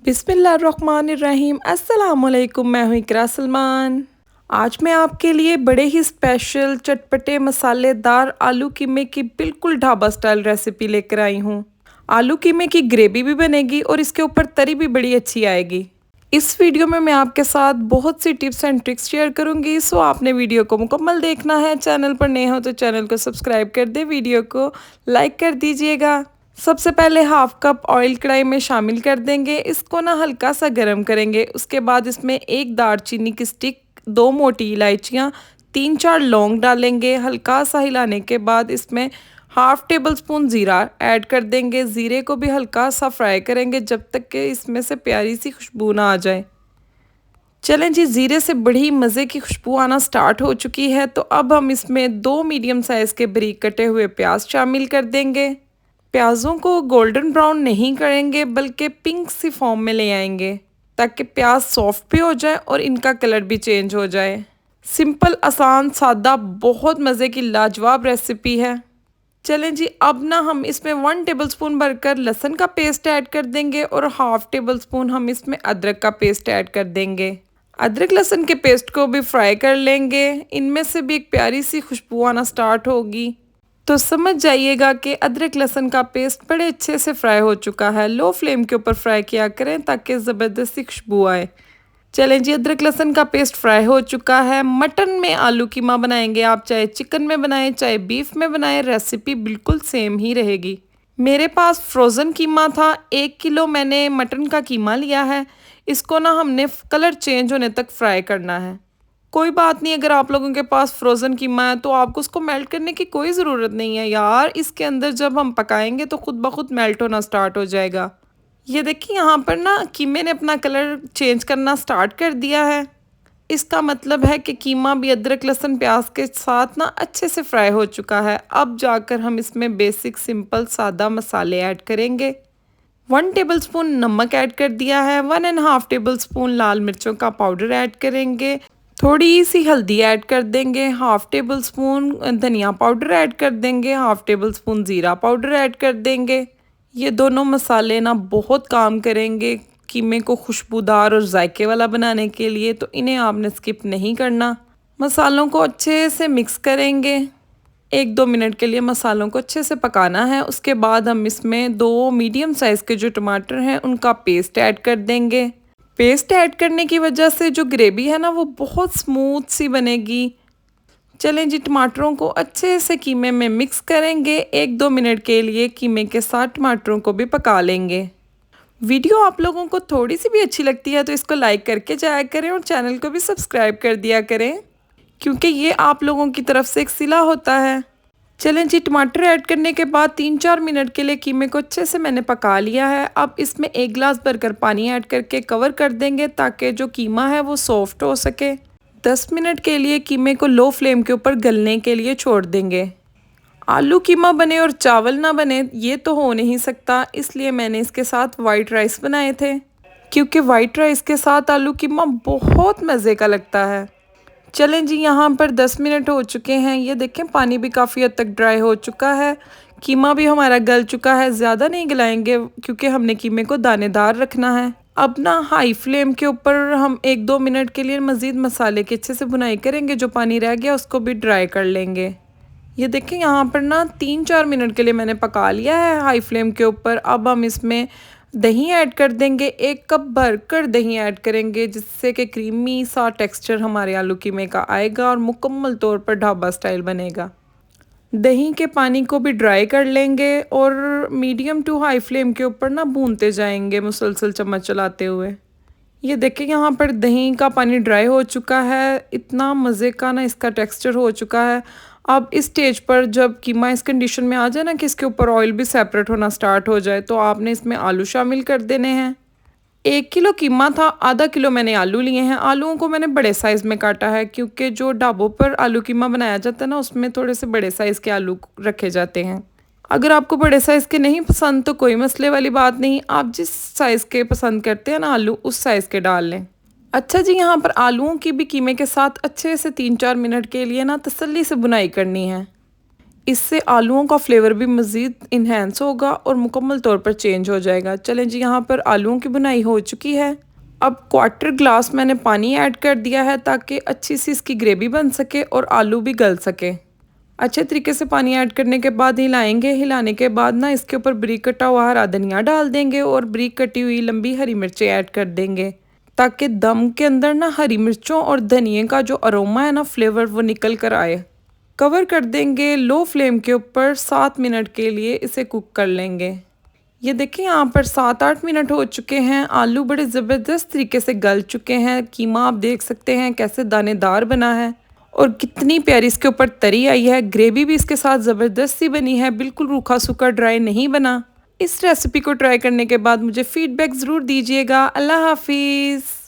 बिस्मिल्लाहिर्रहमानिर्रहीम। अस्सलामुअलैकुम। मैं हूँ इकरा सलमान। आज मैं आपके लिए बड़े ही स्पेशल चटपटे मसालेदार आलू कीमे की बिल्कुल ढाबा स्टाइल रेसिपी लेकर आई हूँ। आलू कीमे की ग्रेवी भी बनेगी और इसके ऊपर तरी भी बड़ी अच्छी आएगी। इस वीडियो में मैं आपके साथ बहुत सी टिप्स एंड ट्रिक्स शेयर करूंगी, सो आपने वीडियो को मुकम्मल देखना है। चैनल पर नए हो तो चैनल को सब्सक्राइब कर दे, वीडियो को लाइक कर दीजिएगा। सबसे पहले हाफ कप ऑयल कढ़ाई में शामिल कर देंगे। इसको ना हल्का सा गर्म करेंगे। उसके बाद इसमें एक दालचीनी की स्टिक, 2 मोटी इलायचियाँ, 3-4 लौंग डालेंगे। हल्का सा हिलाने के बाद इसमें हाफ टेबल स्पून ज़ीरा ऐड कर देंगे। ज़ीरे को भी हल्का सा फ्राई करेंगे जब तक कि इसमें से प्यारी सी खुशबू ना आ जाए। चलें जी, ज़ीरे से बड़ी मज़े की खुशबू आना स्टार्ट हो चुकी है, तो अब हम इसमें 2 मीडियम साइज़ के बारीक कटे हुए प्याज शामिल कर देंगे। प्याज़ों को गोल्डन ब्राउन नहीं करेंगे बल्कि पिंक सी फॉर्म में ले आएंगे ताकि प्याज सॉफ्ट भी हो जाए और इनका कलर भी चेंज हो जाए। सिंपल, आसान, सादा, बहुत मज़े की लाजवाब रेसिपी है। चलें जी, अब ना हम इसमें 1 टेबलस्पून भरकर लहसुन का पेस्ट ऐड कर देंगे और हाफ टेबल स्पून हम इसमें अदरक का पेस्ट ऐड कर देंगे। अदरक लहसुन के पेस्ट को भी फ्राई कर लेंगे। इनमें से भी एक प्यारी सी खुशबू आना स्टार्ट होगी, तो समझ जाइएगा कि अदरक लहसुन का पेस्ट बड़े अच्छे से फ्राई हो चुका है। लो फ्लेम के ऊपर फ्राई किया करें ताकि ज़बरदस्ती खुशबू आए। चलें जी, अदरक लहसुन का पेस्ट फ्राई हो चुका है। मटन में आलू कीमा बनाएंगे आप, चाहे चिकन में बनाएं चाहे बीफ में बनाएं, रेसिपी बिल्कुल सेम ही रहेगी। मेरे पास फ्रोज़न कीमा था, 1 किलो मैंने मटन का कीमा लिया है। इसको ना हमने कलर चेंज होने तक फ्राई करना है। कोई बात नहीं, अगर आप लोगों के पास फ्रोज़न कीमा है तो आपको उसको मेल्ट करने की कोई ज़रूरत नहीं है यार। इसके अंदर जब हम पकाएंगे तो खुद ब खुद मेल्ट होना स्टार्ट हो जाएगा। ये देखिए, यहाँ पर ना कीमे ने अपना कलर चेंज करना स्टार्ट कर दिया है। इसका मतलब है कि कीमा भी अदरक लहसुन प्याज के साथ ना अच्छे से फ्राई हो चुका है। अब जाकर हम इसमें बेसिक सिंपल सादा मसाले ऐड करेंगे। 1 टेबलस्पून नमक ऐड कर दिया है। 1.5 टेबलस्पून लाल मिर्चों का पाउडर ऐड करेंगे। थोड़ी सी हल्दी ऐड कर देंगे। हाफ टेबल स्पून धनिया पाउडर ऐड कर देंगे। हाफ टेबल स्पून ज़ीरा पाउडर ऐड कर देंगे। ये दोनों मसाले ना बहुत काम करेंगे कीमे को खुशबूदार और जायके वाला बनाने के लिए, तो इन्हें आपने स्किप नहीं करना। मसालों को अच्छे से मिक्स करेंगे। 1-2 मिनट के लिए मसालों को अच्छे से पकाना है। उसके बाद हम इसमें 2 मीडियम साइज़ के जो टमाटर हैं उनका पेस्ट ऐड कर देंगे। पेस्ट ऐड करने की वजह से जो ग्रेवी है ना वो बहुत स्मूथ सी बनेगी। चलें जी, टमाटरों को अच्छे से कीमे में मिक्स करेंगे। 1-2 मिनट के लिए कीमे के साथ टमाटरों को भी पका लेंगे। वीडियो आप लोगों को थोड़ी सी भी अच्छी लगती है तो इसको लाइक करके जाया करें और चैनल को भी सब्सक्राइब कर दिया करें, क्योंकि ये आप लोगों की तरफ से एक सिला होता है। चलें जी, टमाटर ऐड करने के बाद 3-4 मिनट के लिए कीमे को अच्छे से मैंने पका लिया है। अब इसमें 1 गिलास भरकर पानी ऐड करके कवर कर देंगे ताकि जो कीमा है वो सॉफ्ट हो सके। 10 मिनट के लिए कीमे को लो फ्लेम के ऊपर गलने के लिए छोड़ देंगे। आलू कीमा बने और चावल ना बने ये तो हो नहीं सकता, इसलिए मैंने इसके साथ वाइट राइस बनाए थे, क्योंकि वाइट राइस के साथ आलू कीमा बहुत मज़े का लगता है। चलें जी, यहाँ पर 10 मिनट हो चुके हैं। ये देखें, पानी भी काफ़ी हद तक ड्राई हो चुका है। कीमा भी हमारा गल चुका है। ज़्यादा नहीं गलाएंगे क्योंकि हमने कीमे को दानेदार रखना है। अब ना हाई फ्लेम के ऊपर हम 1-2 मिनट के लिए मज़ीद मसाले की अच्छे से भुनाई करेंगे। जो पानी रह गया उसको भी ड्राई कर लेंगे। ये देखें, यहाँ पर ना 3-4 मिनट के लिए मैंने पका लिया है हाई फ्लेम के ऊपर। अब हम इसमें दही ऐड कर देंगे। 1 कप भरकर दही ऐड करेंगे, जिससे कि क्रीमी सा टेक्सचर हमारे आलू कीमे का आएगा और मुकम्मल तौर पर ढाबा स्टाइल बनेगा। दही के पानी को भी ड्राई कर लेंगे और मीडियम टू हाई फ्लेम के ऊपर ना भूनते जाएंगे मुसलसल चम्मच चलाते हुए। ये देखिए, यहाँ पर दही का पानी ड्राई हो चुका है। इतना मज़े का ना इसका टेक्सचर हो चुका है। अब इस स्टेज पर जब कीमा इस कंडीशन में आ जाए ना कि इसके ऊपर ऑयल भी सेपरेट होना स्टार्ट हो जाए, तो आपने इसमें आलू शामिल कर देने हैं। 1 किलो कीमा था, आधा किलो मैंने आलू लिए हैं। आलूओं को मैंने बड़े साइज़ में काटा है, क्योंकि जो ढाबों पर आलू कीमा बनाया जाता है ना उसमें थोड़े से बड़े साइज़ के आलू रखे जाते हैं। अगर आपको बड़े साइज़ के नहीं पसंद तो कोई मसले वाली बात नहीं, आप जिस साइज़ के पसंद करते हैं ना आलू, उस साइज़ के डाल लें। अच्छा जी, यहाँ पर आलूओं की भी कीमे के साथ अच्छे से 3-4 मिनट के लिए ना तसल्ली से बुनाई करनी है। इससे आलूओं का फ्लेवर भी मज़ीद इन्हेंस होगा और मुकम्मल तौर पर चेंज हो जाएगा। चलें जी, यहाँ पर आलूओं की बुनाई हो चुकी है। अब क्वार्टर ग्लास मैंने पानी ऐड कर दिया है ताकि अच्छी सी इसकी ग्रेवी बन सके और आलू भी गल सके। अच्छे तरीके से पानी ऐड करने के बाद हिलाएंगे। हिलाने के बाद ना इसके ऊपर बारीक कटा हुआ हरा धनिया डाल देंगे और बारीक कटी हुई लंबी हरी मिर्चें ऐड कर देंगे ताकि दम के अंदर ना हरी मिर्चों और धनिए का जो अरोमा है ना, फ्लेवर, वो निकल कर आए। कवर कर देंगे लो फ्लेम के ऊपर 7 मिनट के लिए इसे कुक कर लेंगे। ये देखिए यहाँ पर 7-8 मिनट हो चुके हैं। आलू बड़े ज़बरदस्त तरीके से गल चुके हैं। कीमा आप देख सकते हैं कैसे दानेदार बना है और कितनी प्यारी इसके ऊपर तरी आई है। ग्रेवी भी इसके साथ ज़बरदस्त सी बनी है, बिल्कुल रूखा सूखा ड्राई नहीं बना। इस रेसिपी को ट्राई करने के बाद मुझे फ़ीडबैक ज़रूर दीजिएगा। अल्लाह हाफिज़।